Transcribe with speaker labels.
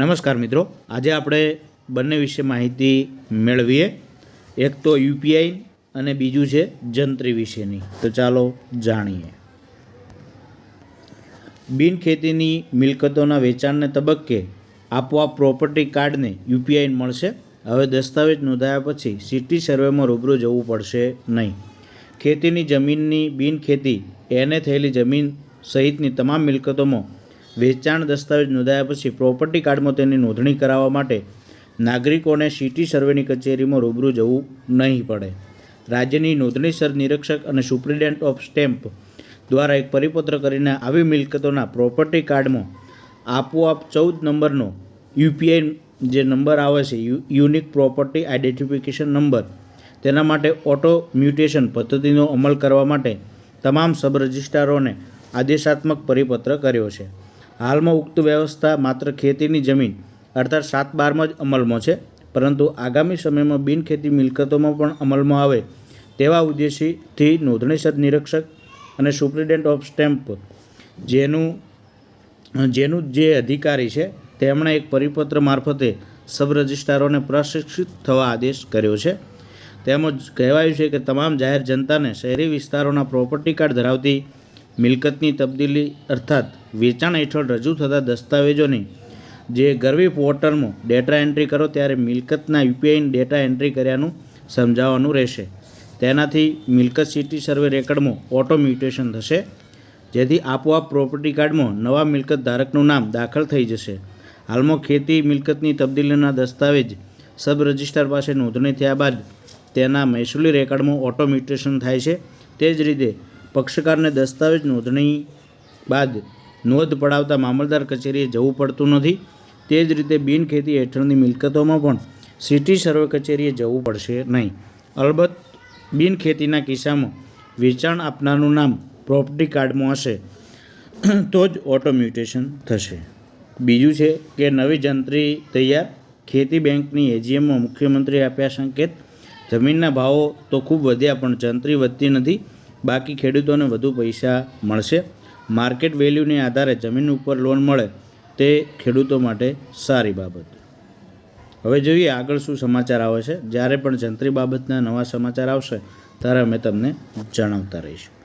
Speaker 1: નમસ્કાર મિત્રો, આજે આપણે બંને વિશે માહિતી મેળવીએ. એક તો યુપીઆઈ અને બીજું છે જંત્રી વિશેની. તો ચાલો જાણીએ. બિનખેતીની મિલકતોના વેચાણને તબક્કે આપોઆપ પ્રોપર્ટી કાર્ડને યુપીઆઈ મળશે. હવે દસ્તાવેજ નોંધાયા પછી સિટી સર્વેમાં રૂબરૂ જવું પડશે નહીં. ખેતીની જમીનની બિનખેતી એને થયેલી જમીન સહિતની તમામ મિલકતોમાં વેચાણ દસ્તાવેજ નોંધાયા પછી પ્રોપર્ટી કાર્ડમાં તેની નોંધણી કરાવવા માટે નાગરિકોને સિટી સર્વેની કચેરીમાં રૂબરૂ જવું નહીં પડે. રાજ્યની નોંધણીસર નિરીક્ષક અને સુપ્રિન્ટેન્ડન્ટ ઓફ સ્ટેમ્પ દ્વારા એક પરિપત્ર કરીને આવી મિલકતોના પ્રોપર્ટી કાર્ડમાં આપોઆપ 14 નંબરનો યુપીઆઈ જે નંબર આવે છે, યુનિક પ્રોપર્ટી આઇડેન્ટિફિકેશન નંબર, તેના માટે ઓટો મ્યુટેશન પદ્ધતિનો અમલ કરવા માટે તમામ સબ રજિસ્ટ્રારોને આદેશાત્મક પરિપત્ર કર્યો છે. હાલમાં ઉક્ત વ્યવસ્થા માત્ર ખેતીની જમીન અર્થાત 7/12માં જ અમલમાં છે, પરંતુ આગામી સમયમાં બિનખેતી મિલકતોમાં પણ અમલમાં આવે તેવા ઉદ્દેશથી નોંધણીસર નિરીક્ષક અને સુપ્રિન્ટેન્ડન્ટ ઓફ સ્ટેમ્પ જેનું જે અધિકારી છે તેમણે એક પરિપત્ર મારફતે સબ રજિસ્ટ્રારોને પ્રશિક્ષિત થવા આદેશ કર્યો છે. તેમજ કહેવાયું છે કે તમામ જાહેર જનતાને શહેરી વિસ્તારોના પ્રોપર્ટી કાર્ડ ધરાવતી મિલકતની તબદીલી અર્થાત વેચાણ હેઠળ રજૂ થતા દસ્તાવેજોની જે ગરવી પોર્ટલમાં ડેટા એન્ટ્રી કરો ત્યારે મિલકતના યુપીઆઈ ડેટા એન્ટ્રી કર્યાનું સમજાવવાનું રહેશે. તેનાથી મિલકત સિટી સર્વે રેકર્ડમાં ઓટો મ્યુટેશન થશે, જેથી આપોઆપ પ્રોપર્ટી કાર્ડમાં નવા મિલકત ધારકનું નામ દાખલ થઈ જશે. હાલમાં ખેતી મિલકતની તબદીલીના દસ્તાવેજ સબ રજિસ્ટ્રાર પાસે નોંધણી થયા બાદ તેના મહેસૂલી રેકર્ડમાં ઓટો મ્યુટેશન થાય છે. તે જ રીતે પક્ષકારને દસ્તાવેજ નોંધણી બાદ નોંધ પડાવતા મામલતદાર કચેરીએ જવું પડતું નથી. તે જ રીતે બિનખેતી હેઠળની મિલકતોમાં પણ સિટી સર્વે કચેરીએ જવું પડશે નહીં. અલબત્ત બિનખેતીના કિસ્સામાં વેચાણ આપનારનું નામ પ્રોપર્ટી કાર્ડમાં હશે તો જ ઓટો મ્યુટેશન થશે. બીજું છે કે નવી જંત્રી તૈયાર. ખેતી બેંકની એજીએમમાં મુખ્યમંત્રીએ આપ્યા સંકેત. જમીનના ભાવો તો ખૂબ વધ્યા પણ જંત્રી વધતી નથી. બાકી ખેડૂતોને વધુ પૈસા મળશે. માર્કેટ વેલ્યુને આધારે જમીન ઉપર લોન મળે તે ખેડૂતો માટે સારી બાબત. હવે જોઈએ આગળ શું સમાચાર આવે છે. જ્યારે પણ જંત્રી બાબતના નવા સમાચાર આવશે ત્યારે અમે તમને જણાવતા રહીશું.